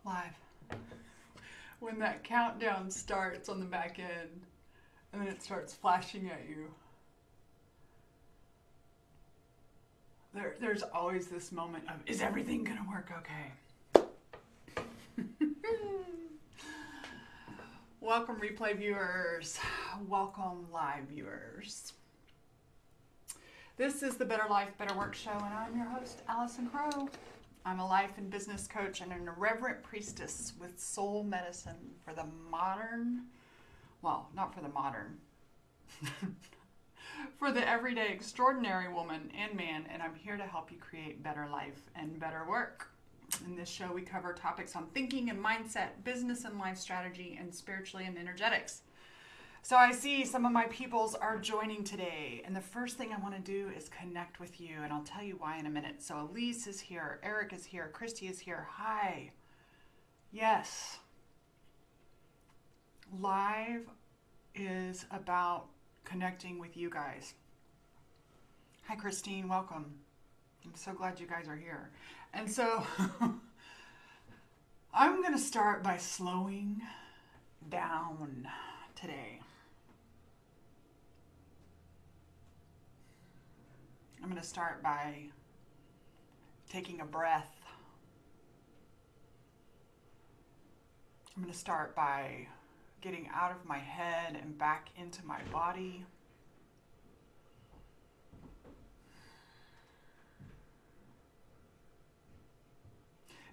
Live. When that countdown starts on the back end, and then it starts flashing at you, there's always this moment of, is everything going to work okay? Welcome, replay viewers. Welcome, live viewers. This is the Better Life, Better Work show, and I'm your host, Allison Crow. I'm a life and business coach and an irreverent priestess with soul medicine for the modern, well, not for the modern, for the everyday extraordinary woman and man, and I'm here to help you create better life and better work. In this show, we cover topics on thinking and mindset, business and life strategy, and spiritually and energetics. So I see some of my peoples are joining today, and the first thing I want to do is connect with you, and I'll tell you why in a minute. So Elise is here, Eric is here, Christy is here. Hi. Yes. Live is about connecting with you guys. Hi, Christine. Welcome. I'm so glad you guys are here. And so I'm going to start by slowing down today. I'm going to start by taking a breath. I'm going to start by getting out of my head and back into my body.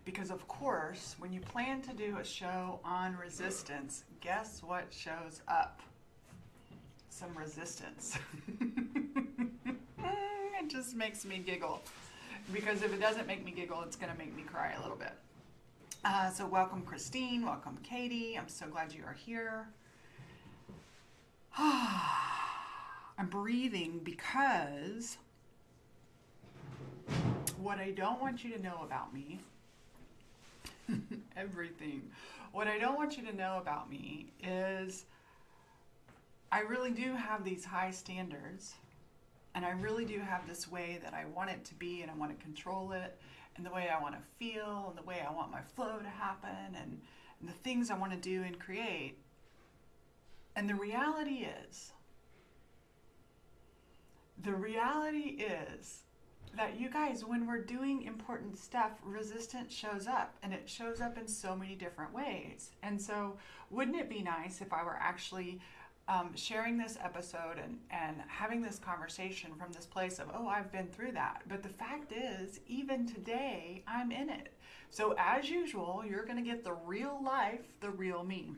Because of course, when you plan to do a show on resistance, guess what shows up? Some resistance. It just makes me giggle. Because if it doesn't make me giggle, it's going to make me cry a little bit. So welcome, Christine. Welcome, Katie. I'm so glad you are here. I'm breathing because what I don't want you to know about me, everything, what I don't want you to know about me is I really do have these high standards. And I really do have this way that I want it to be, and I want to control it, and the way I want to feel, and the way I want my flow to happen, and the things I want to do and create. And the reality is that you guys, when we're doing important stuff, resistance shows up, and it shows up in so many different ways. And so wouldn't it be nice if I were actually sharing this episode and having this conversation from this place of, oh, I've been through that. But the fact is, even today, I'm in it. So as usual, you're going to get the real life, the real me.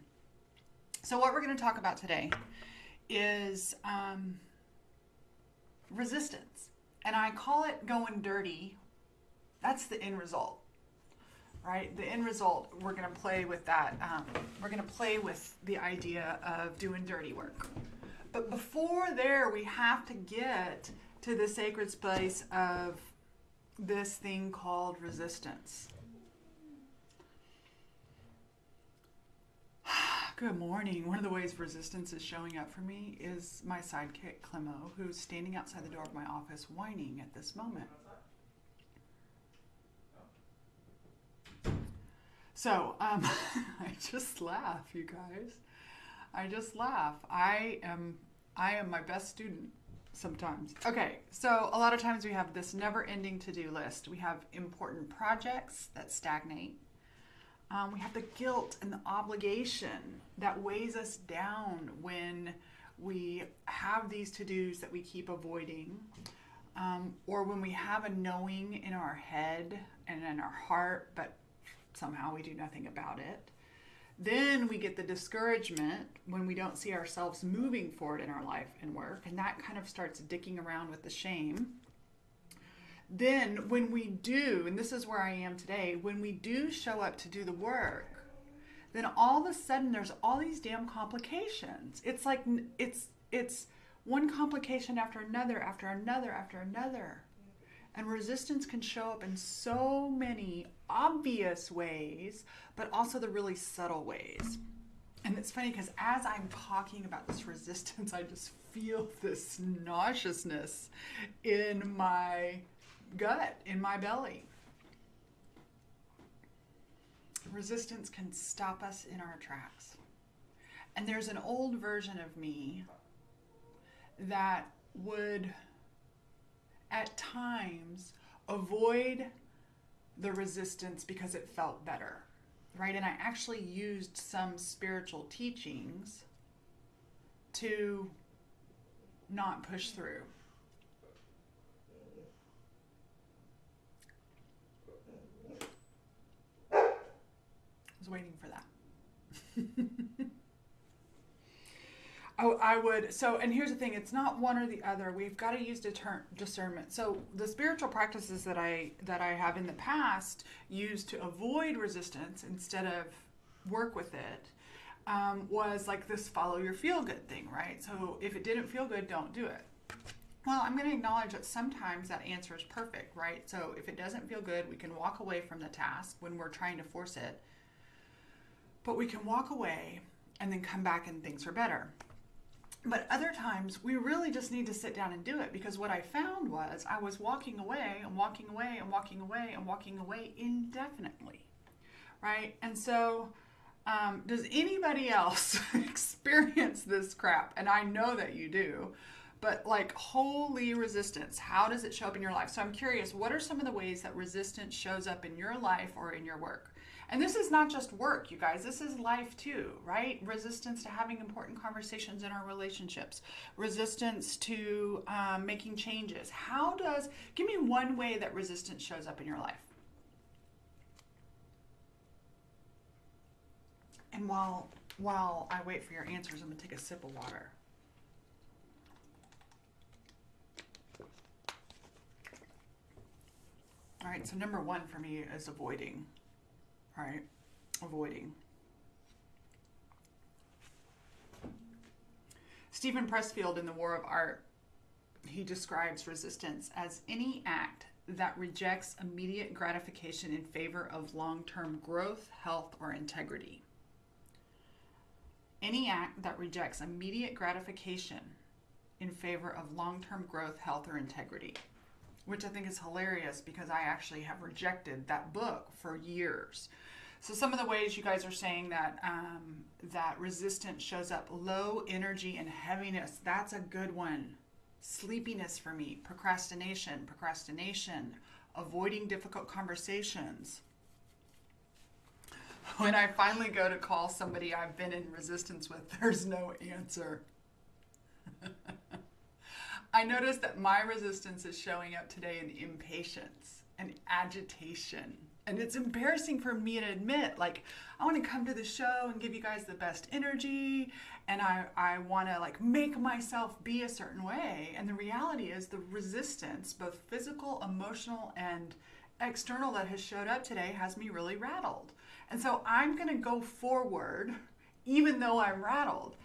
So what we're going to talk about today is resistance. And I call it going dirty. That's the end result. Right? The end result, we're going to play with that. We're going to play with the idea of doing dirty work. But before there, we have to get to the sacred place of this thing called resistance. Good morning. One of the ways resistance is showing up for me is my sidekick, Clemo, who's standing outside the door of my office whining at this moment. So, I just laugh, you guys. I just laugh. I am my best student sometimes. Okay, so a lot of times we have this never-ending to-do list. We have important projects that stagnate. We have the guilt and the obligation that weighs us down when we have these to-dos that we keep avoiding. Or when we have a knowing in our head and in our heart, but somehow we do nothing about it. Then we get the discouragement when we don't see ourselves moving forward in our life and work, and that kind of starts dicking around with the shame. Then when we do, and this is where I am today, when we do show up to do the work, then all of a sudden there's all these damn complications. It's like, it's one complication after another, after another, after another. And resistance can show up in so many obvious ways, but also the really subtle ways. And it's funny because as I'm talking about this resistance, I just feel this nauseousness in my gut, in my belly. resistance can stop us in our tracks. And there's an old version of me that would, at times, avoid the resistance because it felt better, right? And I actually used some spiritual teachings to not push through. I was waiting for that. I would, so, and here's the thing, it's not one or the other. We've got to use discernment. So the spiritual practices that I have in the past used to avoid resistance instead of work with it, was like this follow your feel good thing, right? So if it didn't feel good, don't do it. Well, I'm going to acknowledge that sometimes that answer is perfect, right? So if it doesn't feel good, we can walk away from the task when we're trying to force it. But we can walk away and then come back and things are better. But other times, we really just need to sit down and do it, because what I found was I was walking away and walking away and walking away and walking away indefinitely, right? And so, does anybody else experience this crap? And I know that you do, but like, holy resistance, how does it show up in your life? So I'm curious, what are some of the ways that resistance shows up in your life or in your work? And this is not just work, you guys. This is life too, right? Resistance to having important conversations in our relationships. Resistance to making changes. Give me one way that resistance shows up in your life. And while I wait for your answers, I'm going to take a sip of water. All right, so number one for me is avoiding. All right, avoiding. Stephen Pressfield in The War of Art, he describes resistance as any act that rejects immediate gratification in favor of long-term growth, health, or integrity. Any act that rejects immediate gratification in favor of long-term growth, health, or integrity. Which I think is hilarious, because I actually have rejected that book for years. So some of the ways you guys are saying that that resistance shows up: low energy and heaviness. That's a good one. Sleepiness for me. Procrastination, avoiding difficult conversations. When I finally go to call somebody I've been in resistance with, there's no answer. I noticed that my resistance is showing up today in impatience and agitation. And it's embarrassing for me to admit, like, I want to come to the show and give you guys the best energy, and I want to like make myself be a certain way. And the reality is the resistance, both physical, emotional, and external, that has showed up today has me really rattled. And so I'm going to go forward even though I'm rattled.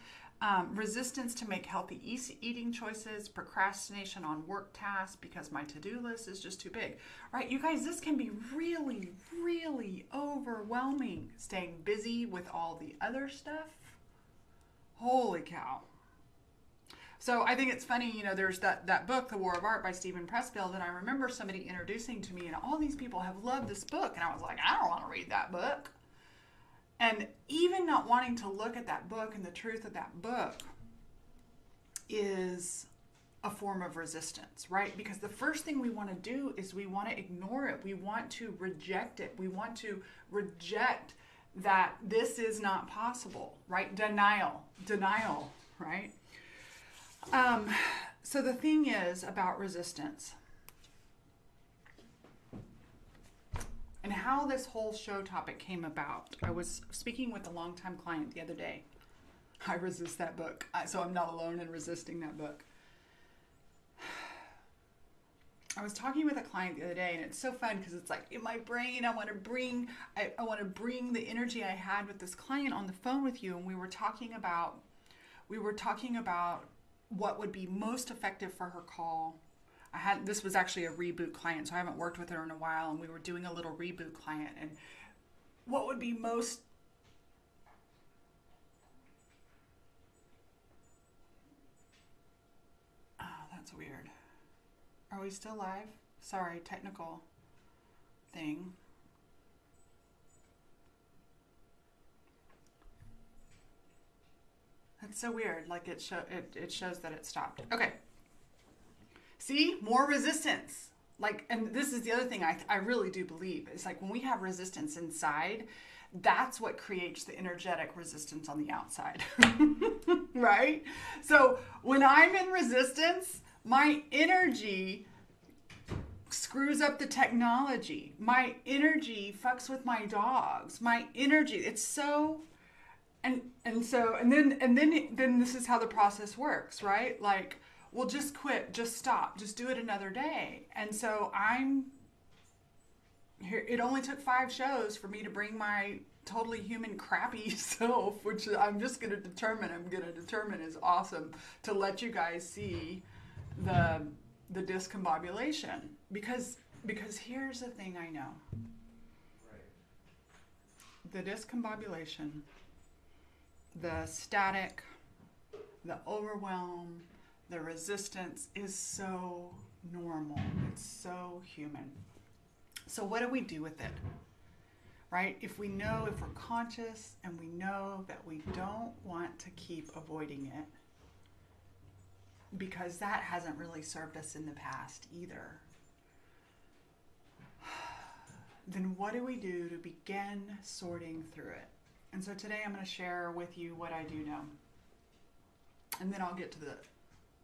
Resistance to make healthy eating choices, procrastination on work tasks because my to-do list is just too big. Right, you guys, this can be really, really overwhelming. Staying busy with all the other stuff. Holy cow. So I think it's funny, you know, there's that book, The War of Art by Stephen Pressfield, and I remember somebody introducing to me, and all these people have loved this book, and I was like, I don't want to read that book. And even not wanting to look at that book and the truth of that book is a form of resistance, right? Because the first thing we want to do is we want to ignore it. We want to reject it. We want to reject that this is not possible, right? Denial, right? So the thing is about resistance, and how this whole show topic came about. I was speaking with a longtime client the other day. I resist that book, so I'm not alone in resisting that book. I was talking with a client the other day, and it's so fun because it's like in my brain, I want to bring the energy I had with this client on the phone with you, and we were talking about what would be most effective for her call. This was actually a reboot client, so I haven't worked with her in a while, and we were doing a little reboot client, and what would be most that's weird. Are we still live? Sorry, technical thing. It's so weird. Like it shows that it stopped. Okay. See, more resistance. Like, and this is the other thing I really do believe. It's like when we have resistance inside, that's what creates the energetic resistance on the outside. Right? So when I'm in resistance, my energy screws up the technology. My energy fucks with my dogs. My energy, it's so and then this is how the process works, right? Like, well, just quit, just stop, just do it another day. And so I'm here. It only took 5 shows for me to bring my totally human crappy self, which I'm going to determine is awesome, to let you guys see the discombobulation. Because here's the thing I know. The discombobulation, the static, the overwhelm, the resistance is so normal. It's so human. So what do we do with it? Right? If we're conscious and we know that we don't want to keep avoiding it, because that hasn't really served us in the past either, then what do we do to begin sorting through it? And so today I'm going to share with you what I do know. And then I'll get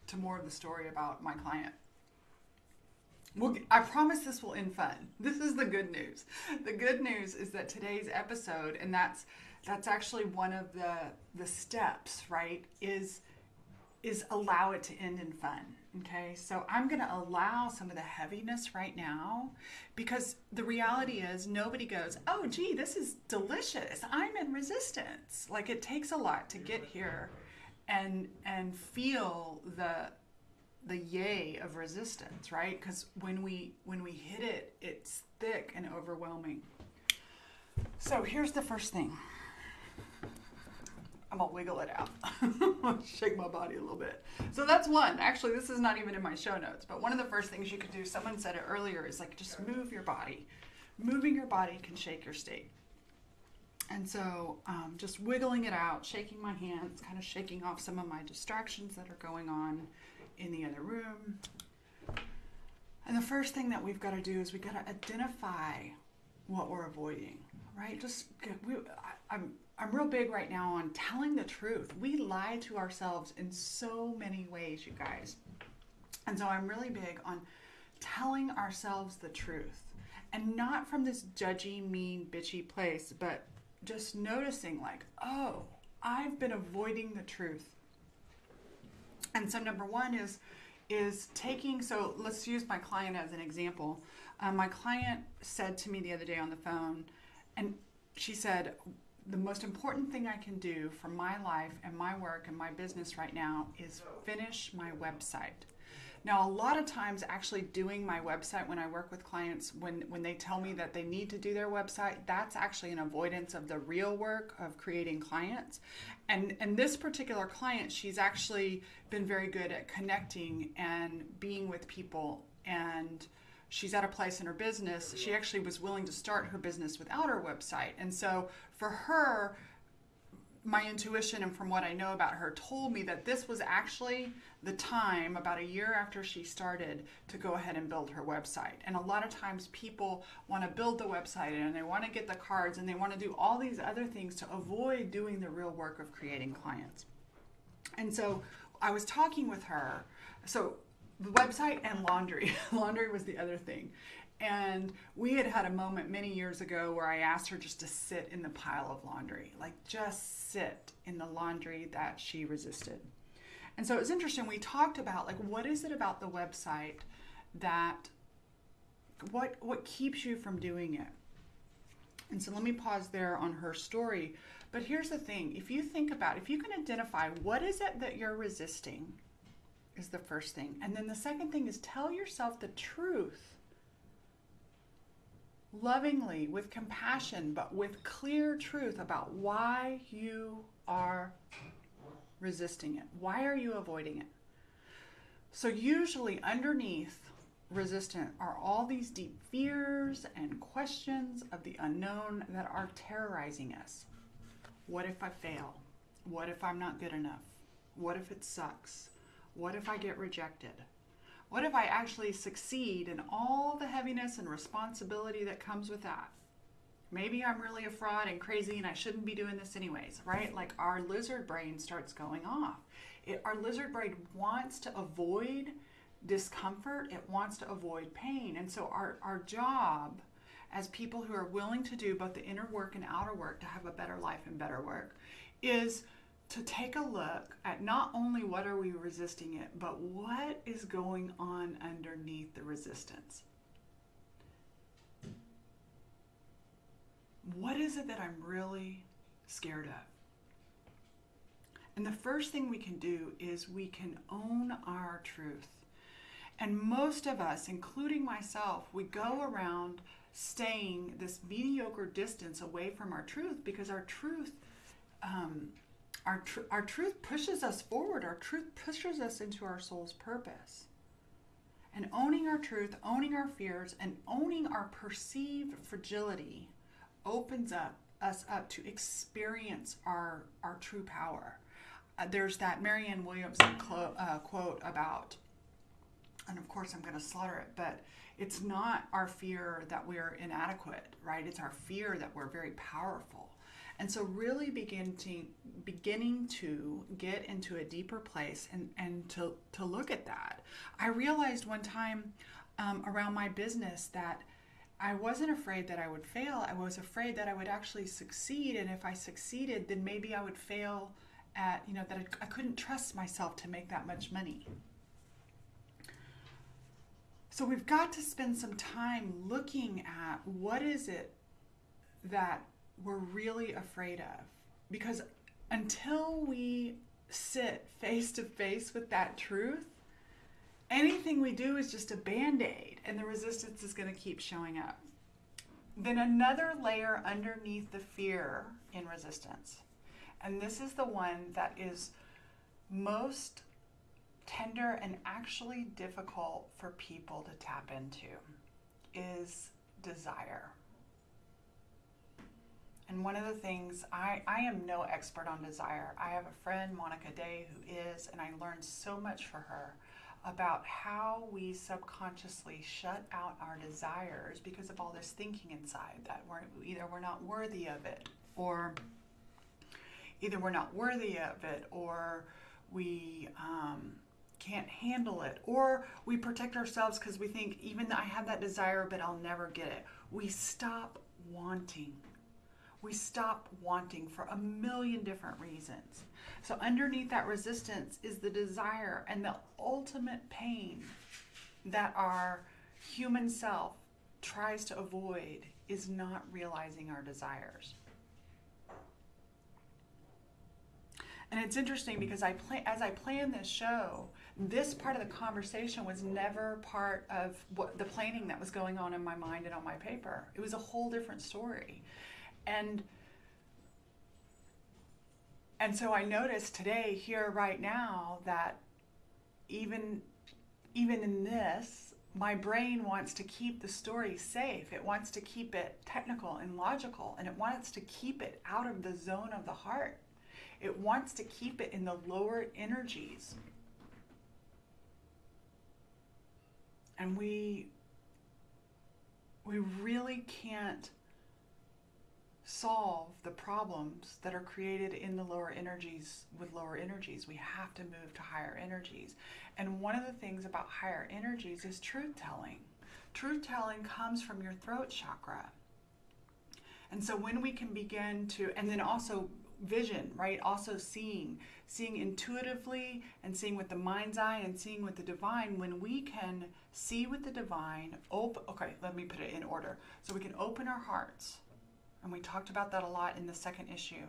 to more of the story about my client. I promise this will end fun. This is the good news. The good news is that today's episode, and that's actually one of the steps, right, is allow it to end in fun. Okay, so I'm going to allow some of the heaviness right now, because the reality is nobody goes, oh, gee, this is delicious, I'm in resistance. Like, it takes a lot to get here and feel the yay of resistance, right? Because when we hit it, it's thick and overwhelming. So here's the first thing. I'm gonna wiggle it out. Shake my body a little bit. So that's one. Actually, this is not even in my show notes, but one of the first things you could do, someone said it earlier, is like just move your body. Moving your body can shake your state. And so just wiggling it out, shaking my hands, kind of shaking off some of my distractions that are going on in the other room. And the first thing that we've got to do is we got to identify what we're avoiding, right? I'm real big right now on telling the truth. We lie to ourselves in so many ways, you guys. And so I'm really big on telling ourselves the truth, and not from this judgy, mean, bitchy place, but just noticing like, oh, I've been avoiding the truth. And so number one is taking, so let's use my client as an example. My client said to me the other day on the phone, and she said, the most important thing I can do for my life and my work and my business right now is finish my website. Now, a lot of times actually doing my website, when I work with clients, when they tell me that they need to do their website, that's actually an avoidance of the real work of creating clients. And this particular client, she's actually been very good at connecting and being with people, and she's at a place in her business. She actually was willing to start her business without her website. And so for her, my intuition and from what I know about her told me that this was actually the time, about a year after she started, to go ahead and build her website. And a lot of times people want to build the website and they want to get the cards and they want to do all these other things to avoid doing the real work of creating clients. And so I was talking with her. So the website and laundry. Laundry was the other thing. And we had a moment many years ago where I asked her just to sit in the pile of laundry, like just sit in the laundry that she resisted. And so it was interesting. We talked about like, what is it about the website that, what keeps you from doing it? And so let me pause there on her story. But here's the thing. If you think about, if you can identify what is it that you're resisting, is the first thing. And then the second thing is tell yourself the truth. Lovingly, with compassion, but with clear truth about why you are resisting it. Why are you avoiding it? So usually underneath resistant are all these deep fears and questions of the unknown that are terrorizing us. What if I fail? What if I'm not good enough? What if it sucks? What if I get rejected? What if I actually succeed in all the heaviness and responsibility that comes with that? Maybe I'm really a fraud and crazy and I shouldn't be doing this anyways, right? Like our lizard brain starts going off. Our lizard brain wants to avoid discomfort. It wants to avoid pain. And so our job as people who are willing to do both the inner work and outer work to have a better life and better work is to take a look at not only what are we resisting it, but what is going on underneath the resistance. What is it that I'm really scared of? And the first thing we can do is we can own our truth. And most of us, including myself, we go around staying this mediocre distance away from our truth because our truth pushes us forward. Our truth pushes us into our soul's purpose. And owning our truth, owning our fears, and owning our perceived fragility opens us up to experience our true power. There's that Marianne Williamson quote about, and of course I'm going to slaughter it, but it's not our fear that we're inadequate, right? It's our fear that we're very powerful. And so really beginning to get into a deeper place and to look at that. I realized one time around my business that I wasn't afraid that I would fail. I was afraid that I would actually succeed. And if I succeeded, then maybe I would fail at, that I couldn't trust myself to make that much money. So we've got to spend some time looking at what is it that we're really afraid of. Because until we sit face to face with that truth, anything we do is just a band-aid and the resistance is going to keep showing up. Then another layer underneath the fear in resistance, and this is the one that is most tender and actually difficult for people to tap into, is desire. And one of the things, I am no expert on desire. I have a friend, Monica Day, who is, and I learned so much from her about how we subconsciously shut out our desires because of all this thinking inside that we're not worthy of it, or we can't handle it, or we protect ourselves because we think even I have that desire but I'll never get it. We stop wanting. We stop wanting for a million different reasons. So underneath that resistance is the desire, and the ultimate pain that our human self tries to avoid is not realizing our desires. And it's interesting because as I planned this show, this part of the conversation was never part of the planning that was going on in my mind and on my paper. It was a whole different story. And so I noticed today, here, right now, that even in this, my brain wants to keep the story safe. It wants to keep it technical and logical, and it wants to keep it out of the zone of the heart. It wants to keep it in the lower energies. And we really can't solve the problems that are created in the lower energies with lower energies. We have to move to higher energies. And one of the things about higher energies is truth-telling. Truth-telling comes from your throat chakra. And so when we can begin to, and then also vision, right? Also seeing intuitively and seeing with the mind's eye and seeing with the divine. When we can see with the divine, okay, let me put it in order. So we can open our hearts. And we talked about that a lot in the second issue.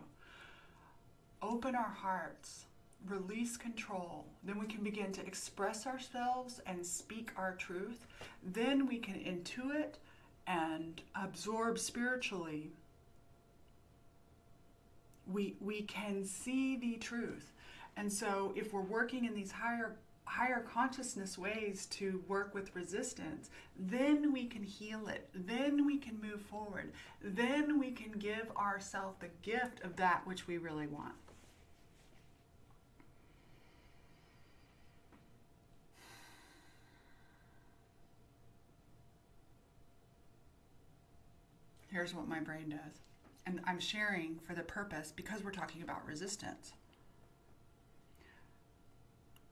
Open our hearts, release control. Then we can begin to express ourselves and speak our truth. Then we can intuit and absorb spiritually. We can see the truth. And so if we're working in these higher consciousness ways to work with resistance, then we can heal it. Then we can move forward. Then we can give ourselves the gift of that which we really want. Here's what my brain does. And I'm sharing for the purpose because we're talking about resistance.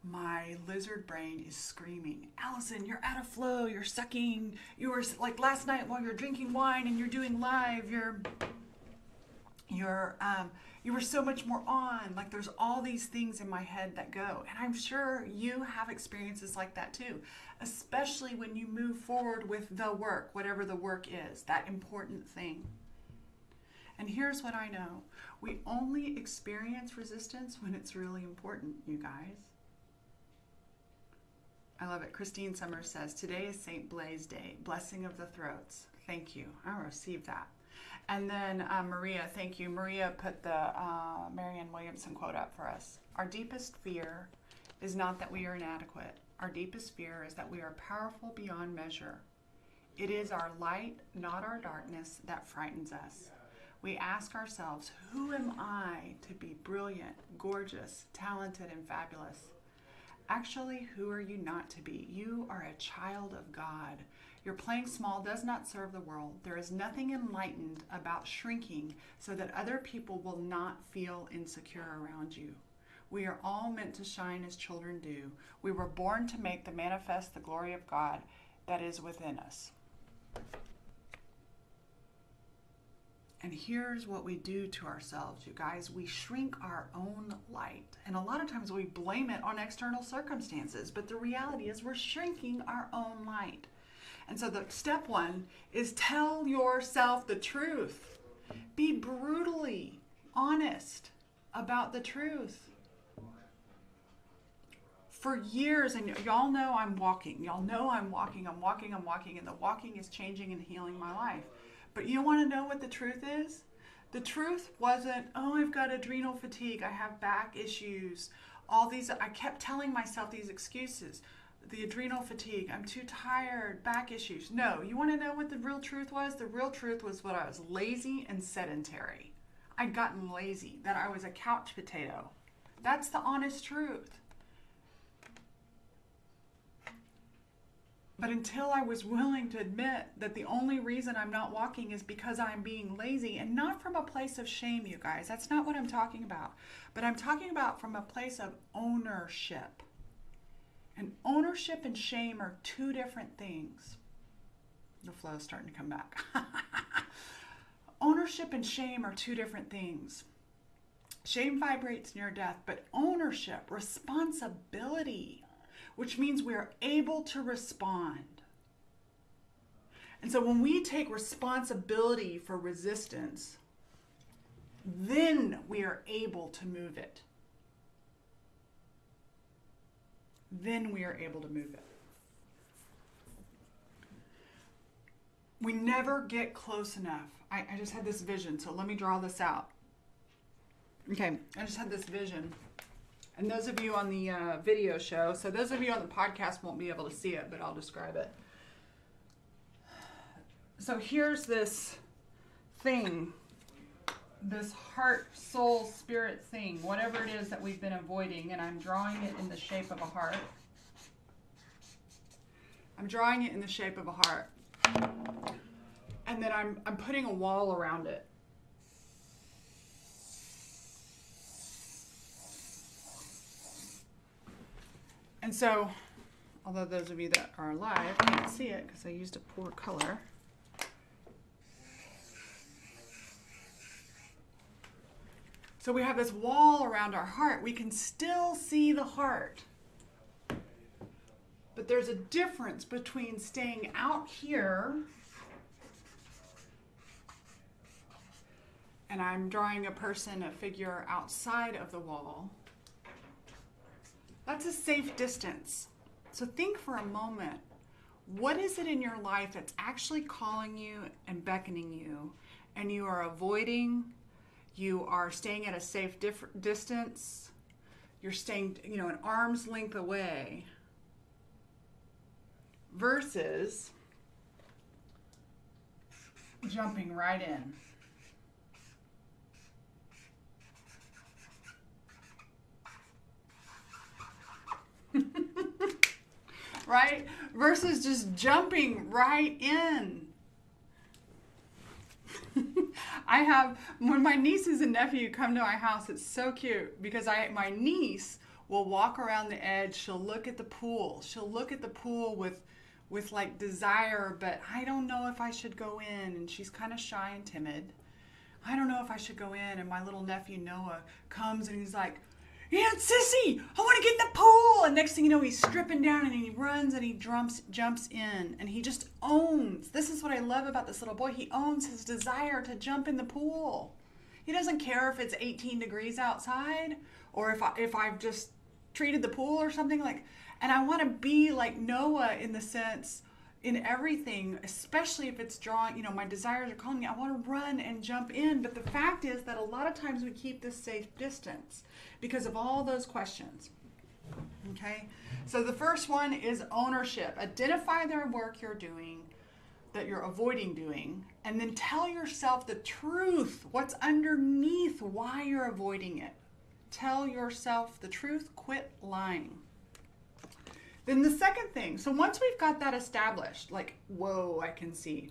My lizard brain is screaming, Allison, you're out of flow, you're sucking, you were like last night while you're drinking wine and you're doing live, you were so much more on. Like there's all these things in my head that go. And I'm sure you have experiences like that too, especially when you move forward with the work, whatever the work is, that important thing. And here's what I know. We only experience resistance when it's really important, you guys. I love it. Christine Summers says, today is St. Blaise Day, blessing of the throats. Thank you. I received that. And then Maria, thank you. Maria put the Marianne Williamson quote up for us. Our deepest fear is not that we are inadequate. Our deepest fear is that we are powerful beyond measure. It is our light, not our darkness, that frightens us. We ask ourselves, who am I to be brilliant, gorgeous, talented, and fabulous? Actually, who are you not to be? You are a child of God. Your playing small does not serve the world. There is nothing enlightened about shrinking so that other people will not feel insecure around you. We are all meant to shine as children do. We were born to make the manifest the glory of God that is within us. And here's what we do to ourselves, you guys. We shrink our own light. And a lot of times we blame it on external circumstances. But the reality is we're shrinking our own light. And so the step one is tell yourself the truth. Be brutally honest about the truth. For years, and y'all know I'm walking. Y'all know I'm walking. And the walking is changing and healing my life. But you want to know what the truth is? The truth wasn't, oh, I've got adrenal fatigue, I have back issues, all these, I kept telling myself these excuses. The adrenal fatigue, I'm too tired, back issues. No, you want to know what the real truth was? The real truth was what I was lazy and sedentary. I'd gotten lazy, that I was a couch potato. That's the honest truth. But until I was willing to admit that the only reason I'm not walking is because I'm being lazy, and not from a place of shame, you guys. That's not what I'm talking about. But I'm talking about from a place of ownership. And ownership and shame are two different things. The flow is starting to come back. Ownership and shame are two different things. Shame vibrates near death, but ownership, responsibility, which means we are able to respond. And so when we take responsibility for resistance, then we are able to move it. Then we are able to move it. We never get close enough. I just had this vision, so let me draw this out. Okay, I just had this vision. And those of you on the video show, so those of you on the podcast won't be able to see it, but I'll describe it. So here's this thing, this heart, soul, spirit thing, whatever it is that we've been avoiding, and I'm drawing it in the shape of a heart. I'm drawing it in the shape of a heart. And then I'm putting a wall around it. And so, although those of you that are live can't see it because I used a poor color. So we have this wall around our heart. We can still see the heart. But there's a difference between staying out here, and I'm drawing a person, a figure outside of the wall. That's a safe distance. So think for a moment, what is it in your life that's actually calling you and beckoning you, and you are avoiding, you are staying at a safe distance, you're staying, an arm's length away, versus jumping right in. Right? Versus just jumping right in. I have, when my nieces and nephew come to my house, it's so cute because my niece will walk around the edge. She'll look at the pool. She'll look at the pool with like desire, but I don't know if I should go in. And she's kind of shy and timid. I don't know if I should go in. And my little nephew Noah comes and he's like, Aunt Sissy, I want to get in the pool. And next thing you know, he's stripping down and he runs and he jumps in. And he just owns. This is what I love about this little boy. He owns his desire to jump in the pool. He doesn't care if it's 18 degrees outside or if I've just treated the pool or something like. And I want to be like Noah in the sense, in everything, especially if it's drawing, my desires are calling me. I want to run and jump in. But the fact is that a lot of times we keep this safe distance because of all those questions. Okay? So the first one is ownership. Identify the work you're doing that you're avoiding doing, and then tell yourself the truth. What's underneath why you're avoiding it. Tell yourself the truth. Quit lying. Then the second thing, so once we've got that established, like, whoa, I can see.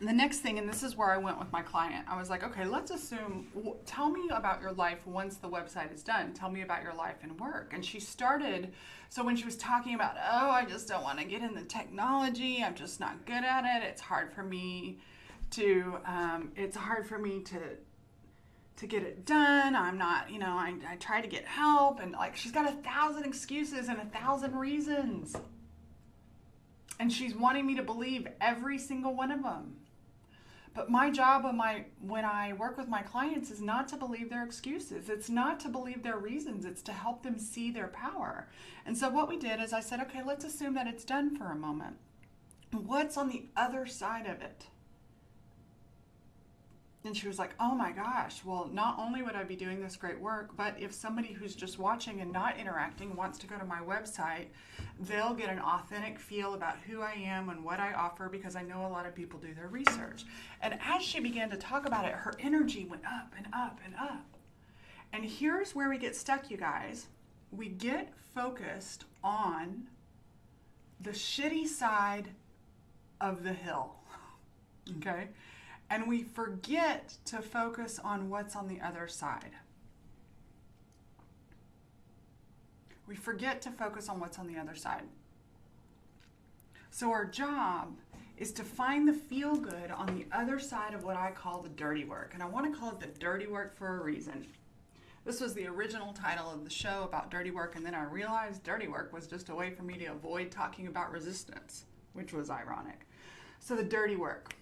The next thing, and this is where I went with my client, I was like, okay, let's assume, tell me about your life once the website is done. Tell me about your life and work. And she started, so when she was talking about, oh, I just don't want to get in the technology. I'm just not good at it. It's hard for me to get it done. I'm not, I try to get help, and like she's got 1,000 excuses and 1,000 reasons. And she's wanting me to believe every single one of them. But my job when I work with my clients is not to believe their excuses. It's not to believe their reasons. It's to help them see their power. And so what we did is I said, okay, let's assume that it's done for a moment. What's on the other side of it? And she was like, oh my gosh, well, not only would I be doing this great work, but if somebody who's just watching and not interacting wants to go to my website, they'll get an authentic feel about who I am and what I offer, because I know a lot of people do their research. And as she began to talk about it, her energy went up and up and up. And here's where we get stuck, you guys. We get focused on the shitty side of the hill, okay? And we forget to focus on what's on the other side. We forget to focus on what's on the other side. So our job is to find the feel good on the other side of what I call the dirty work. And I want to call it the dirty work for a reason. This was the original title of the show about dirty work, and then I realized dirty work was just a way for me to avoid talking about resistance, which was ironic. So the dirty work.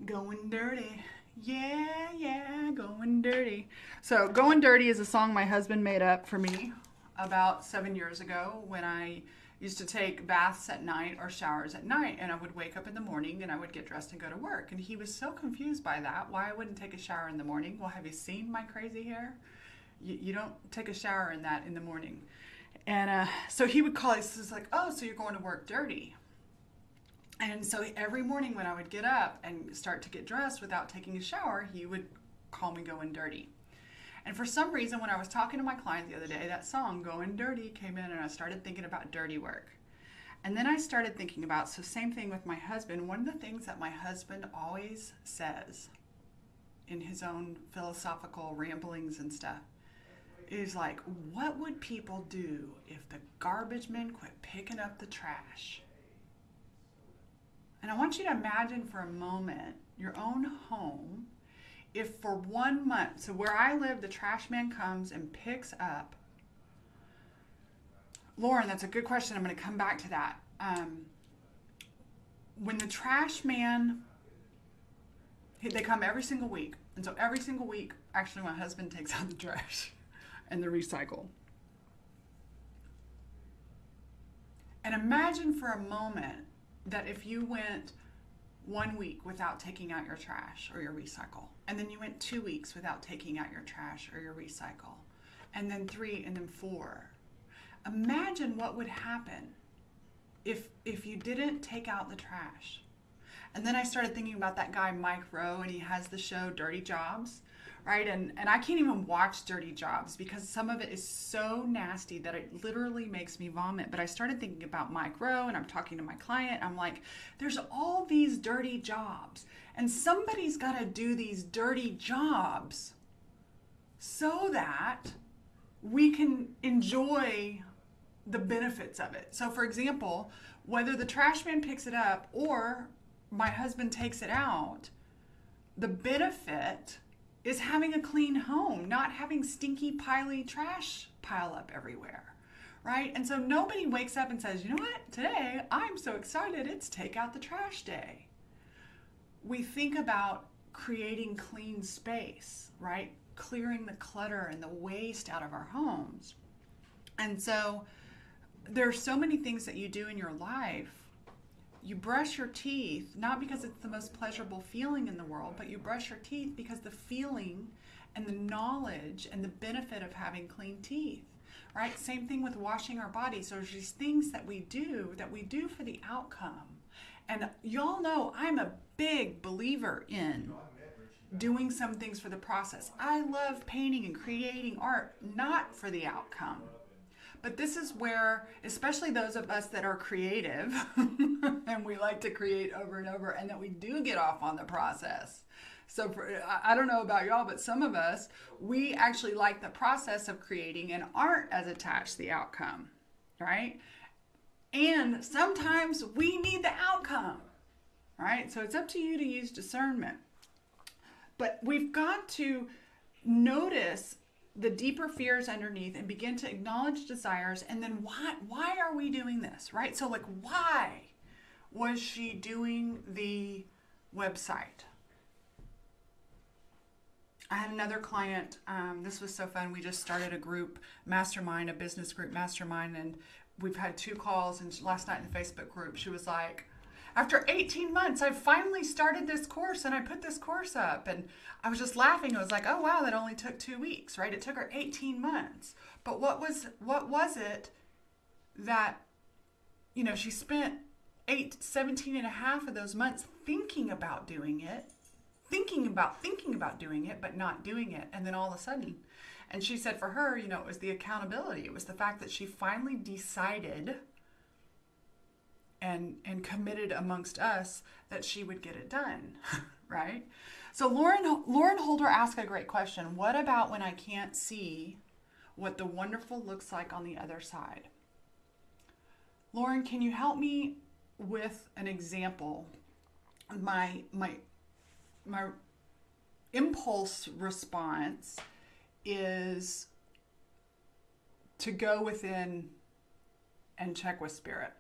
Going dirty. Yeah, going dirty. So Going Dirty is a song my husband made up for me about 7 years ago when I used to take baths at night or showers at night, and I would wake up in the morning and I would get dressed and go to work. And he was so confused by that, why I wouldn't take a shower in the morning. Well, have you seen my crazy hair? You don't take a shower in that in the morning. And so he would call, he's like, oh, so you're going to work dirty. And so every morning when I would get up and start to get dressed without taking a shower, he would call me Going Dirty. And for some reason, when I was talking to my client the other day, that song, Going Dirty, came in and I started thinking about dirty work. And then I started thinking about, so same thing with my husband. One of the things that my husband always says in his own philosophical ramblings and stuff is like, what would people do if the garbage men quit picking up the trash? And I want you to imagine for a moment your own home, if for 1 month, so where I live, the trash man comes and picks up. Lauren, that's a good question. I'm going to come back to that. When the trash man, they come every single week. And so every single week, actually my husband takes out the trash and the recycle. And imagine for a moment that if you went 1 week without taking out your trash or your recycle, and then you went 2 weeks without taking out your trash or your recycle, and then 3, and then 4. Imagine what would happen if you didn't take out the trash. And then I started thinking about that guy, Mike Rowe, and he has the show Dirty Jobs, right? And I can't even watch Dirty Jobs because some of it is so nasty that it literally makes me vomit. But I started thinking about Mike Rowe, and I'm talking to my client. I'm like, there's all these dirty jobs, and somebody's got to do these dirty jobs so that we can enjoy the benefits of it. So for example, whether the trash man picks it up or my husband takes it out, the benefit is having a clean home, not having stinky, piley trash pile up everywhere, right? And so nobody wakes up and says, you know what, today I'm so excited, it's take out the trash day. We think about creating clean space, right? Clearing the clutter and the waste out of our homes. And so there are so many things that you do in your life. You brush your teeth, not because it's the most pleasurable feeling in the world, but you brush your teeth because the feeling and the knowledge and the benefit of having clean teeth, right? Same thing with washing our bodies. So there's these things that we do for the outcome. And y'all know I'm a big believer in doing some things for the process. I love painting and creating art, not for the outcome. But this is where, especially those of us that are creative, and we like to create over and over, and that we do get off on the process. So I don't know about y'all, but some of us, we actually like the process of creating and aren't as attached to the outcome, right? And sometimes we need the outcome, right? So it's up to you to use discernment. But we've got to notice the deeper fears underneath and begin to acknowledge desires. And then why are we doing this, right? So like, why was she doing the website? I had another client, this was so fun. We just started a group mastermind, a business group mastermind, and we've had 2 calls. And last night in the Facebook group, she was like, after 18 months, I finally started this course and I put this course up. And I was just laughing. I was like, oh, wow, that only took 2 weeks, right? It took her 18 months. But what was it that, you know, she spent 17 and a half of those months thinking about doing it, thinking about doing it, but not doing it. And then all of a sudden, and she said for her, you know, it was the accountability. It was the fact that she finally decided and committed amongst us that she would get it done, right? So Lauren Holder asked a great question. What about when I can't see what the wonderful looks like on the other side? Lauren, can you help me with an example? My impulse response is to go within and check with spirit,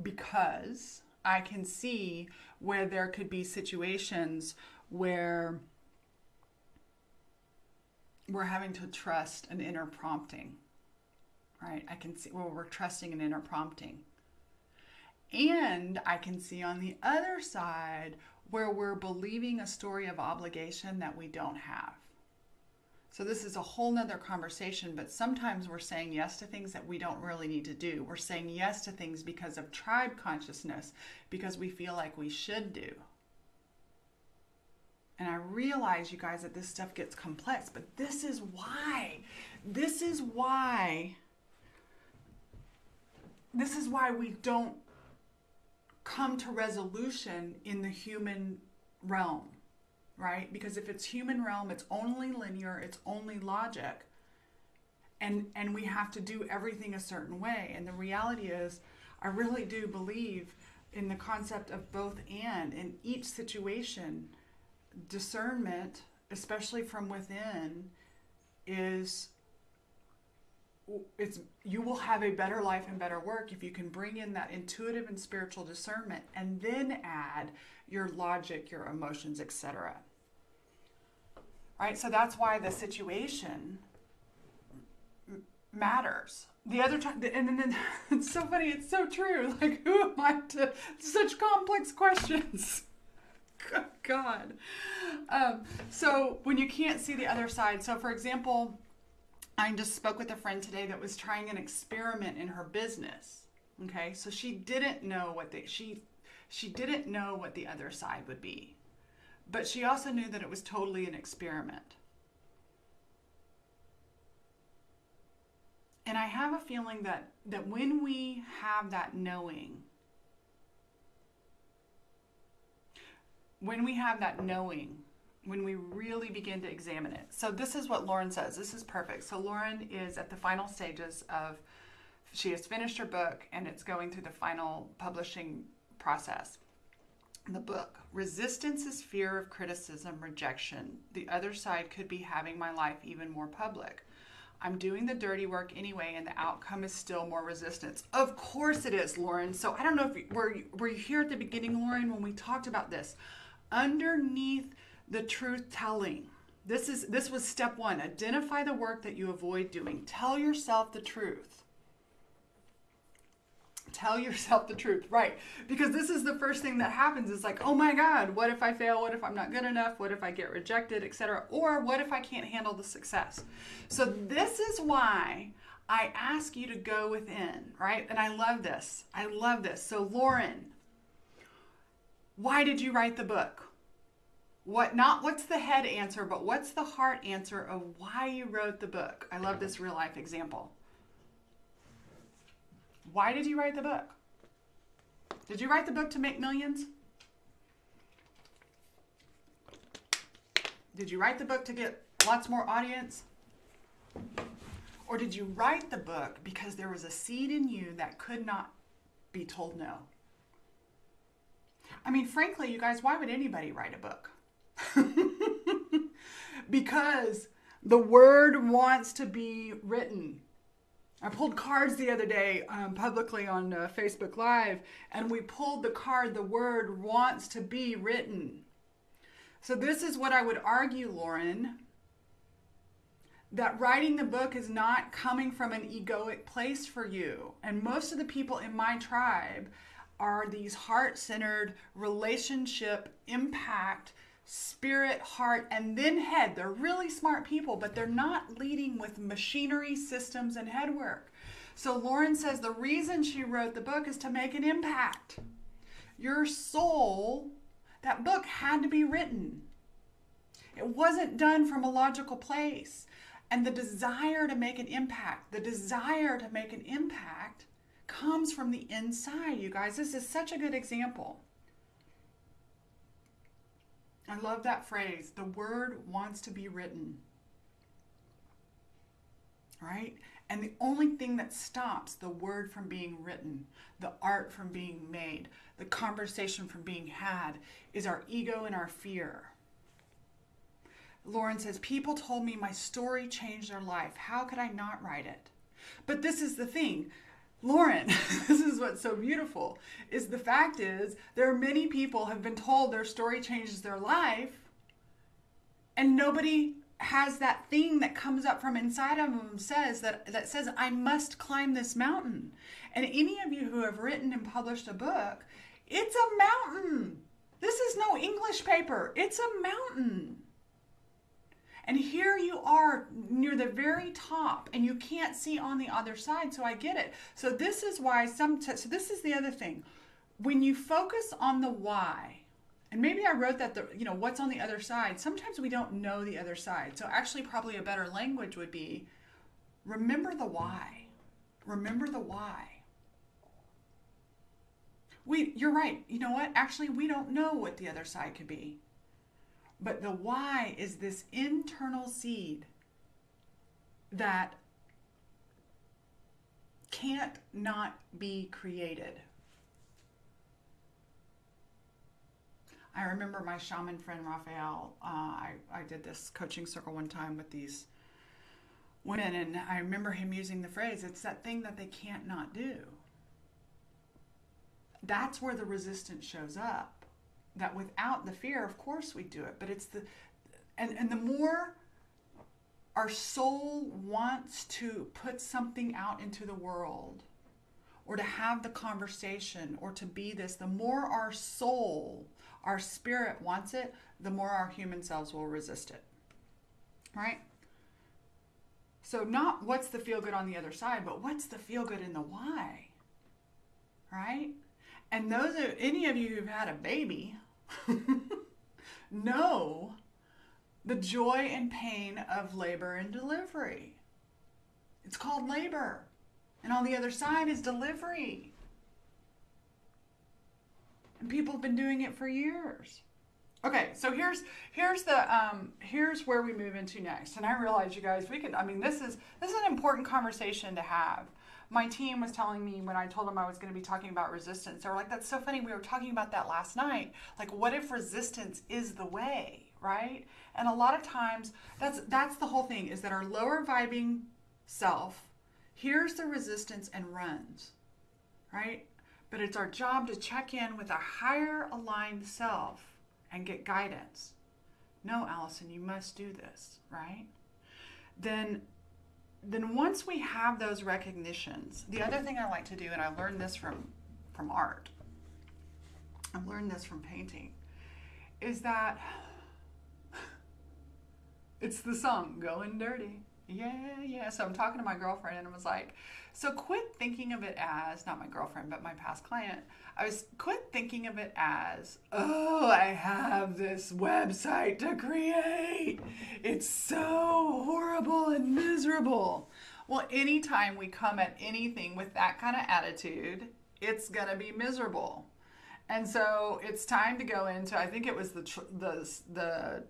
because I can see where there could be situations where we're having to trust an inner prompting, right? I can see where we're trusting an inner prompting. And I can see on the other side where we're believing a story of obligation that we don't have. So this is a whole nother conversation, but sometimes we're saying yes to things that we don't really need to do. We're saying yes to things because of tribe consciousness, because we feel like we should do. And I realize, you guys, that this stuff gets complex, but this is why we don't come to resolution in the human realm. Right? Because if it's human realm, it's only linear, it's only logic, and we have to do everything a certain way. And the reality is, I really do believe in the concept of both and. In each situation, discernment, especially from within, you will have a better life and better work if you can bring in that intuitive and spiritual discernment and then add your logic, your emotions, etc. Right? So that's why the situation matters. The other time, and then it's so funny, it's so true. Like, who am I to such complex questions? God. So when you can't see the other side, so for example, I just spoke with a friend today that was trying an experiment in her business. Okay, so she didn't know what she She didn't know what the other side would be, but she also knew that it was totally an experiment. And I have a feeling that when we have that knowing, when we really begin to examine it. So this is what Lauren says. This is perfect. So Lauren is at the final stages of, she has finished her book and it's going through the final publishing process. The book, resistance is fear of criticism, rejection. The other side could be having my life even more public. I'm doing the dirty work anyway, and the outcome is still more resistance. Of course it is, Lauren. So I don't know if were you here at the beginning, Lauren, when we talked about this. Underneath the truth telling, this was step one. Identify the work that you avoid doing. Tell yourself the truth. Tell yourself the truth, right? Because this is the first thing that happens. Is like, oh my God, what if I fail? What if I'm not good enough? What if I get rejected, etc.? Or what if I can't handle the success? So this is why I ask you to go within, right? And I love this. I love this. So Lauren, why did you write the book? What's the head answer, but what's the heart answer of why you wrote the book? I love this real life example. Why did you write the book? Did you write the book to make millions? Did you write the book to get lots more audience? Or did you write the book because there was a seed in you that could not be told no? I mean, frankly, you guys, why would anybody write a book? Because the word wants to be written. I pulled cards the other day publicly on Facebook Live, and we pulled the card, the word wants to be written. So this is what I would argue, Lauren, that writing the book is not coming from an egoic place for you. And most of the people in my tribe are these heart-centered, relationship, impact, spirit, heart, and then head. They're really smart people, but they're not leading with machinery, systems, and head work. So Lauren says the reason she wrote the book is to make an impact. Your soul, that book had to be written. It wasn't done from a logical place. And the desire to make an impact, comes from the inside, you guys. This is such a good example. I love that phrase. The word wants to be written. Right? And the only thing that stops the word from being written, the art from being made, the conversation from being had, is our ego and our fear. Lauren says, people told me my story changed their life. How could I not write it? But this is the thing. Lauren, this is what's so beautiful, is the fact is there are many people have been told their story changes their life, and nobody has that thing that comes up from inside of them that says, I must climb this mountain. And any of you who have written and published a book, it's a mountain. This is no English paper. It's a mountain. And here you are near the very top, and you can't see on the other side, so I get it. So this is why so this is the other thing. When you focus on the why, and maybe I wrote that, what's on the other side, sometimes we don't know the other side. So actually probably a better language would be, remember the why. Remember the why. You're right. You know what? Actually, we don't know what the other side could be. But the why is this internal seed that can't not be created. I remember my shaman friend Raphael, I did this coaching circle one time with these women, and I remember him using the phrase, it's that thing that they can't not do. That's where the resistance shows up. That without the fear, of course we do it, but it's and the more our soul wants to put something out into the world, or to have the conversation, or to be this, the more our soul, our spirit wants it, the more our human selves will resist it, right? So not what's the feel good on the other side, but what's the feel good in the why, right? And any of you who've had a baby know the joy and pain of labor and delivery. It's called labor. And on the other side is delivery. And people have been doing it for years. Okay, so here's where we move into next. And I realize, you guys, this is an important conversation to have. My team was telling me when I told them I was going to be talking about resistance, they were like, that's so funny, we were talking about that last night. Like, what if resistance is the way, right? And a lot of times, that's the whole thing, is that our lower vibing self hears the resistance and runs, right? But it's our job to check in with our higher aligned self and get guidance. No, Allison, you must do this, right? Then once we have those recognitions, the other thing I like to do, and I learned this from art, I've learned this from painting, is that it's the song, Going Dirty. Yeah. So I'm talking to my girlfriend and I was like, so quit thinking of it as, not my girlfriend, but my past client. Quit thinking of it as, oh, I have this website to create. It's so horrible and miserable. Well, anytime we come at anything with that kind of attitude, it's going to be miserable. And so it's time to go into, I think it was the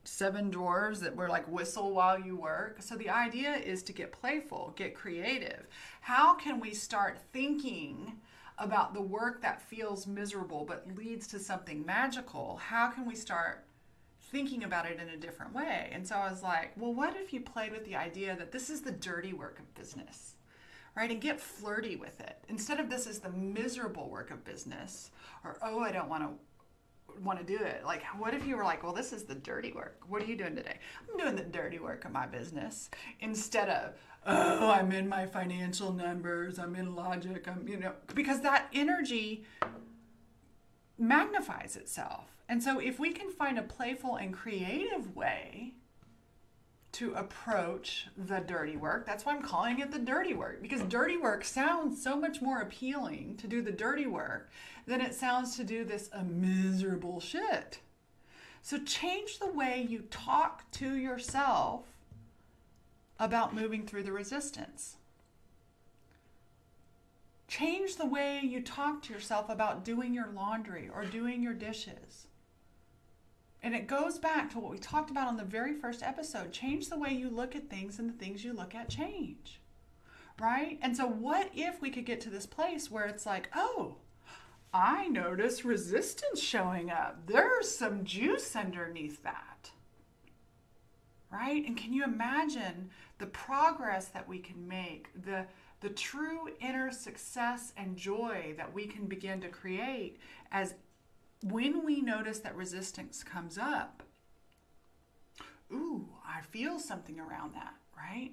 7 dwarves that were like whistle while you work. So the idea is to get playful, get creative. How can we start thinking about the work that feels miserable but leads to something magical? How can we start thinking about it in a different way? And so I was like, well, what if you played with the idea that this is the dirty work of business, right? And get flirty with it. Instead of this is the miserable work of business, or, oh, I don't want to do it. Like, what if you were like, well, this is the dirty work. What are you doing today? I'm doing the dirty work of my business. Instead of, oh, I'm in my financial numbers, I'm in logic, because that energy magnifies itself. And so if we can find a playful and creative way to approach the dirty work, that's why I'm calling it the dirty work, because dirty work sounds so much more appealing to do the dirty work than it sounds to do this miserable shit. So change the way you talk to yourself about moving through the resistance. Change the way you talk to yourself about doing your laundry or doing your dishes. And it goes back to what we talked about on the very first episode. Change the way you look at things, and the things you look at change, right? And so what if we could get to this place where it's like, oh, I notice resistance showing up. There's some juice underneath that, right? And can you imagine the progress that we can make, the true inner success and joy that we can begin to create as when we notice that resistance comes up? Ooh, I feel something around that, right?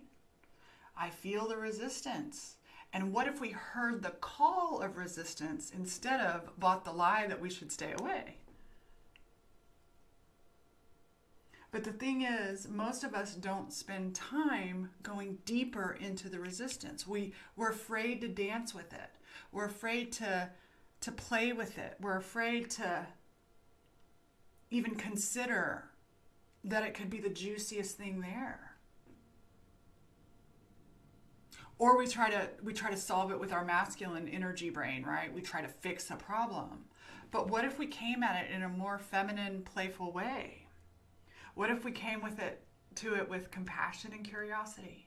I feel the resistance. And what if we heard the call of resistance instead of bought the lie that we should stay away? But the thing is, most of us don't spend time going deeper into the resistance. We're afraid to dance with it. We're afraid to play with it. We're afraid to even consider that it could be the juiciest thing there. Or we try to solve it with our masculine energy brain, right? We try to fix a problem. But what if we came at it in a more feminine, playful way? What if we came to it with compassion and curiosity?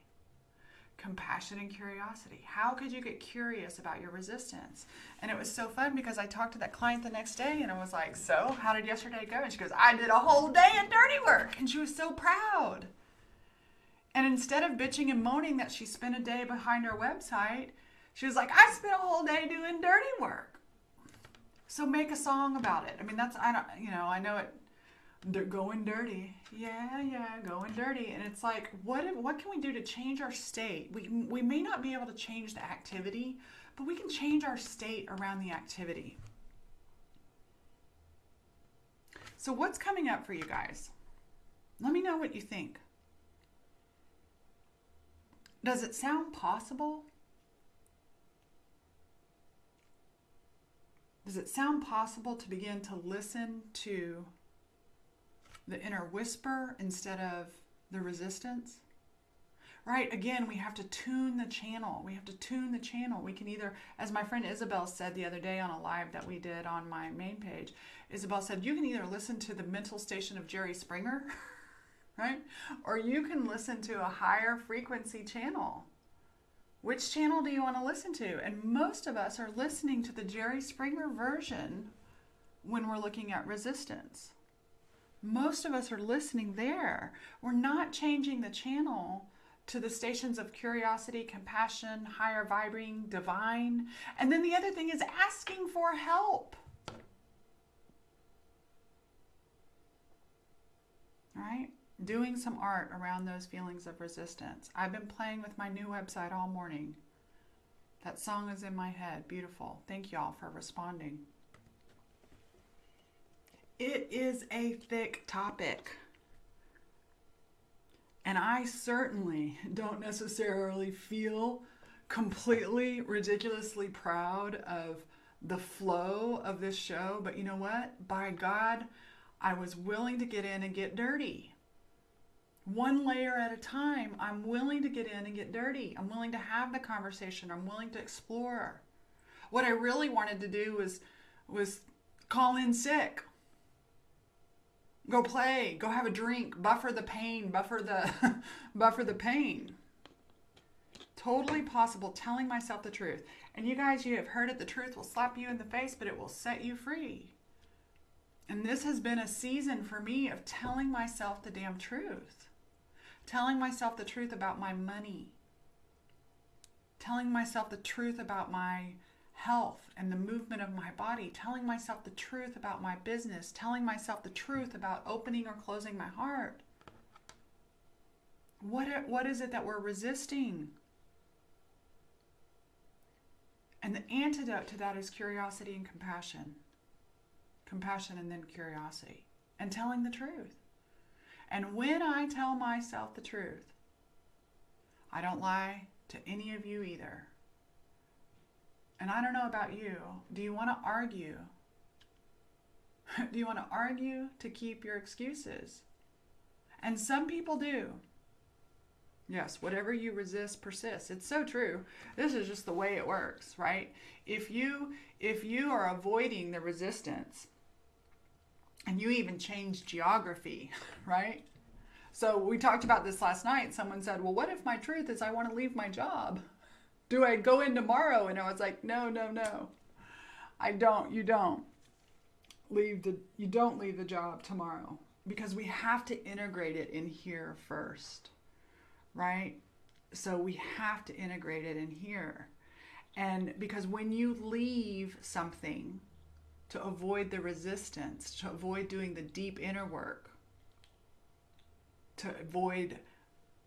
Compassion and curiosity. How could you get curious about your resistance? And it was so fun because I talked to that client the next day and I was like, so how did yesterday go? And she goes, I did a whole day of dirty work. And she was so proud. And instead of bitching and moaning that she spent a day behind her website, she was like, I spent a whole day doing dirty work. So make a song about it. I mean, I know it, they're going dirty. Yeah, going dirty. And it's like, what can we do to change our state? We may not be able to change the activity, but we can change our state around the activity. So what's coming up for you guys? Let me know what you think. Does it sound possible? Does it sound possible to begin to listen to the inner whisper instead of the resistance? Right? Again, we have to tune the channel. We have to tune the channel. We can either, as my friend Isabel said the other day on a live that we did on my main page, Isabel said, you can either listen to the mental station of Jerry Springer, right? Or you can listen to a higher frequency channel. Which channel do you want to listen to? And most of us are listening to the Jerry Springer version when we're looking at resistance. Most of us are listening there. We're not changing the channel to the stations of curiosity, compassion, higher vibrating, divine. And then the other thing is asking for help. Right? Doing some art around those feelings of resistance. I've been playing with my new website all morning. That song is in my head. Beautiful. Thank y'all for responding. It is a thick topic. And I certainly don't necessarily feel completely ridiculously proud of the flow of this show. But you know what? By God, I was willing to get in and get dirty. One layer at a time, I'm willing to get in and get dirty. I'm willing to have the conversation. I'm willing to explore. What I really wanted to do was call in sick. Go play, go have a drink, buffer the pain, buffer the pain. Totally possible, telling myself the truth. And you guys, you have heard it, the truth will slap you in the face, but it will set you free. And this has been a season for me of telling myself the damn truth. Telling myself the truth about my money. Telling myself the truth about my health and the movement of my body, telling myself the truth about my business, telling myself the truth about opening or closing my heart. What is it that we're resisting? And the antidote to that is curiosity and compassion. Compassion and then curiosity. And telling the truth. And when I tell myself the truth, I don't lie to any of you either. And I don't know about you. Do you want to argue? Do you want to argue to keep your excuses? And some people do. Yes, whatever you resist persists. It's so true. This is just the way it works, right? If you are avoiding the resistance, and you even change geography, right? So we talked about this last night. Someone said, well, what if my truth is I want to leave my job? Do I go in tomorrow? And I was like, no. I don't. You don't leave the job tomorrow, because we have to integrate it in here first, right? So we have to integrate it in here. And because when you leave something to avoid the resistance, to avoid doing the deep inner work, to avoid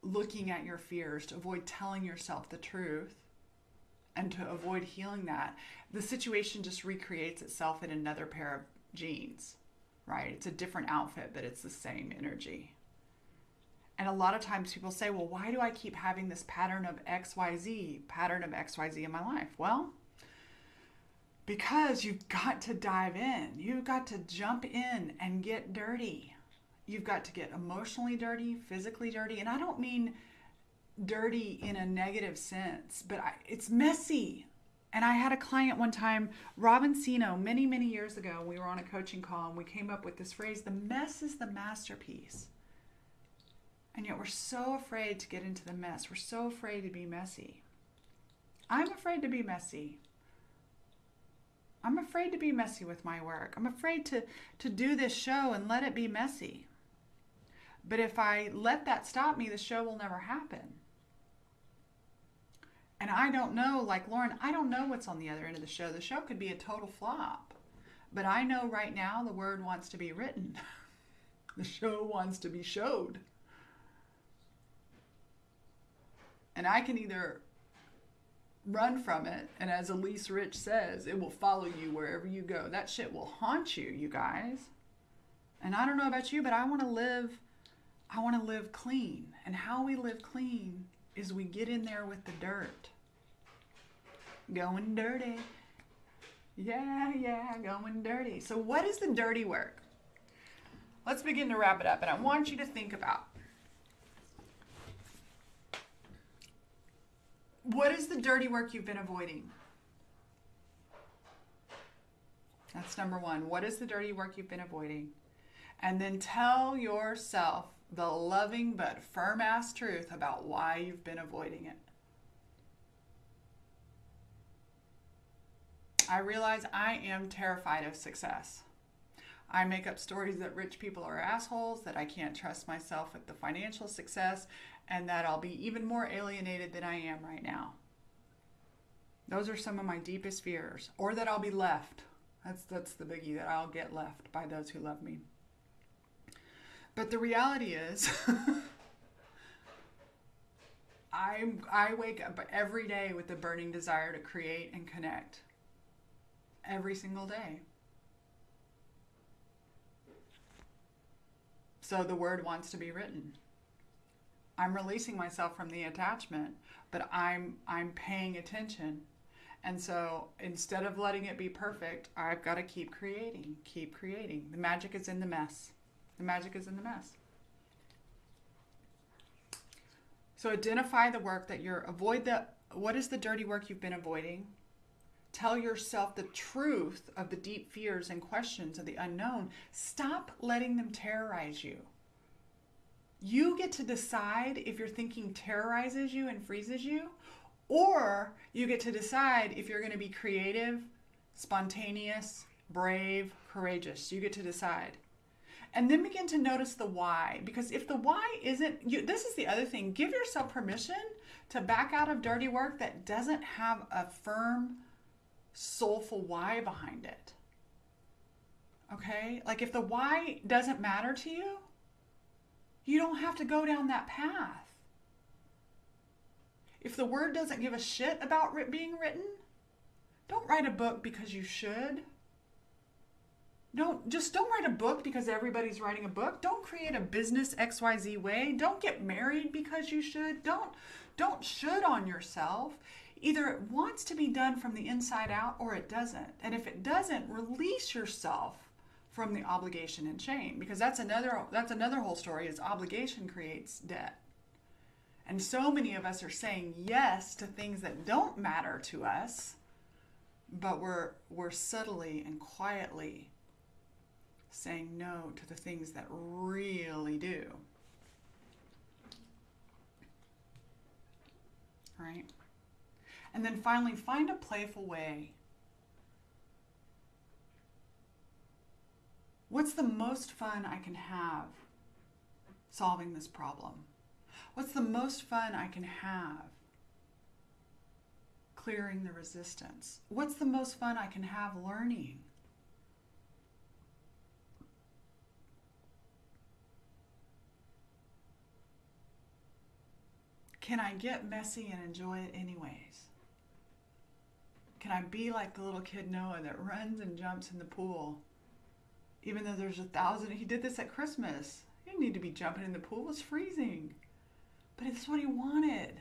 looking at your fears, to avoid telling yourself the truth, and to avoid healing that, the situation just recreates itself in another pair of jeans, right? It's a different outfit, but it's the same energy. And a lot of times people say, well, why do I keep having this pattern of XYZ in my life? Well, because you've got to dive in. You've got to jump in and get dirty. You've got to get emotionally dirty, physically dirty. And I don't mean dirty in a negative sense, but it's messy. And I had a client one time, Robin Sino, many, many years ago, we were on a coaching call and we came up with this phrase, the mess is the masterpiece. And yet we're so afraid to get into the mess. We're so afraid to be messy. I'm afraid to be messy. I'm afraid to be messy with my work. I'm afraid to do this show and let it be messy. But if I let that stop me, the show will never happen. And I don't know, like Lauren, I don't know what's on the other end of the show. The show could be a total flop. But I know right now the word wants to be written. The show wants to be showed. And I can either run from it, and as Elise Rich says, it will follow you wherever you go. That shit will haunt you, you guys. And I don't know about you, but I want to live clean. And how we live clean is we get in there with the dirt. Going dirty. Yeah, going dirty. So what is the dirty work? Let's begin to wrap it up. And I want you to think about, what is the dirty work you've been avoiding? That's number one. What is the dirty work you've been avoiding? And then tell yourself the loving but firm ass truth about why you've been avoiding it. I realize I am terrified of success. I make up stories that rich people are assholes, that I can't trust myself with the financial success, and that I'll be even more alienated than I am right now. Those are some of my deepest fears. Or that I'll be left. That's the biggie, that I'll get left by those who love me. But the reality is, I wake up every day with a burning desire to create and connect. Every single day. So the word wants to be written. I'm releasing myself from the attachment, but I'm paying attention. And so instead of letting it be perfect, I've got to keep creating. The magic is in the mess. The magic is in the mess. So identify the work that what is the dirty work you've been avoiding? Tell yourself the truth of the deep fears and questions of the unknown. Stop letting them terrorize you. You get to decide if your thinking terrorizes you and freezes you, or you get to decide if you're going to be creative, spontaneous, brave, courageous. You get to decide. And then begin to notice the why. Because if the why isn't, this is the other thing, give yourself permission to back out of dirty work that doesn't have a firm, soulful why behind it. Okay? Like if the why doesn't matter to you, you don't have to go down that path. If the word doesn't give a shit about being written, don't write a book because you should. Don't write a book because everybody's writing a book. Don't create a business XYZ way. Don't get married because you should. Don't should on yourself. Either it wants to be done from the inside out or it doesn't. And if it doesn't, release yourself from the obligation and shame, because that's another whole story, is obligation creates debt. And so many of us are saying yes to things that don't matter to us, but we're subtly and quietly saying no to the things that really do. Right? And then finally, find a playful way. What's the most fun I can have solving this problem? What's the most fun I can have clearing the resistance? What's the most fun I can have learning? Can I get messy and enjoy it anyways? Can I be like the little kid Noah that runs and jumps in the pool? Even though there's 1,000, he did this at Christmas. He didn't need to be jumping in the pool, it was freezing. But it's what he wanted.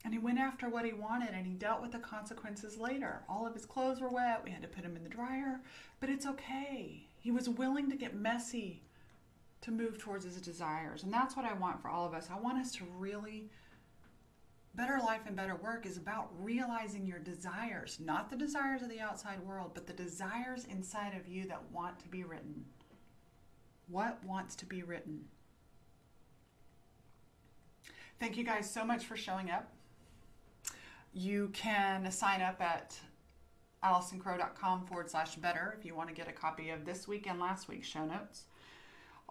And he went after what he wanted, and he dealt with the consequences later. All of his clothes were wet, we had to put them in the dryer, but it's okay. He was willing to get messy to move towards his desires. And that's what I want for all of us. I want us to really, better life and better work is about realizing your desires, not the desires of the outside world, but the desires inside of you that want to be written. What wants to be written? Thank you guys so much for showing up. You can sign up at AllisonCrow.com/better if you want to get a copy of this week and last week's show notes.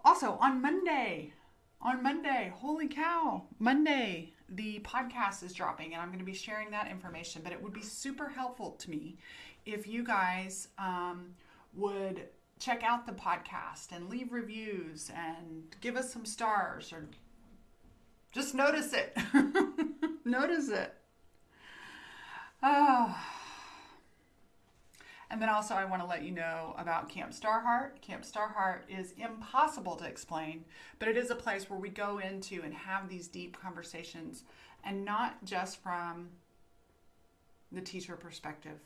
Also, on Monday, holy cow, Monday, the podcast is dropping, and I'm going to be sharing that information, but it would be super helpful to me if you guys would check out the podcast and leave reviews and give us some stars, or just notice it. Notice it. Oh. And then also I want to let you know about Camp Starheart. Camp Starheart is impossible to explain, but it is a place where we go into and have these deep conversations, and not just from the teacher perspective.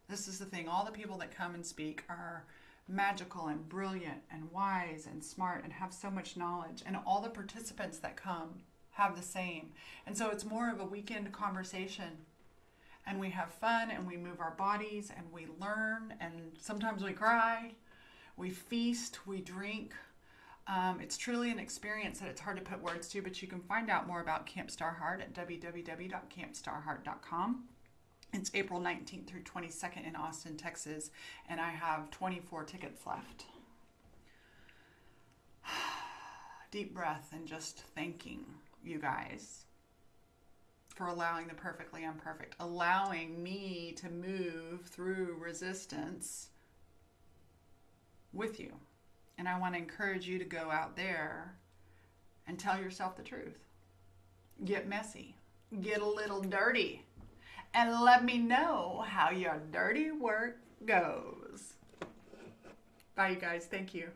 This is the thing. All the people that come and speak are magical and brilliant and wise and smart and have so much knowledge. And all the participants that come have the same. And so it's more of a weekend conversation. And we have fun and we move our bodies and we learn and sometimes we cry. We feast, we drink. It's truly an experience that it's hard to put words to, but you can find out more about Camp Starheart at www.campstarheart.com. It's April 19th through 22nd in Austin, Texas, and I have 24 tickets left. Deep breath and just thanking you guys for allowing the perfectly imperfect, allowing me to move through resistance with you. And I want to encourage you to go out there and tell yourself the truth. Get messy. Get a little dirty. And let me know how your dirty work goes. Bye, you guys. Thank you.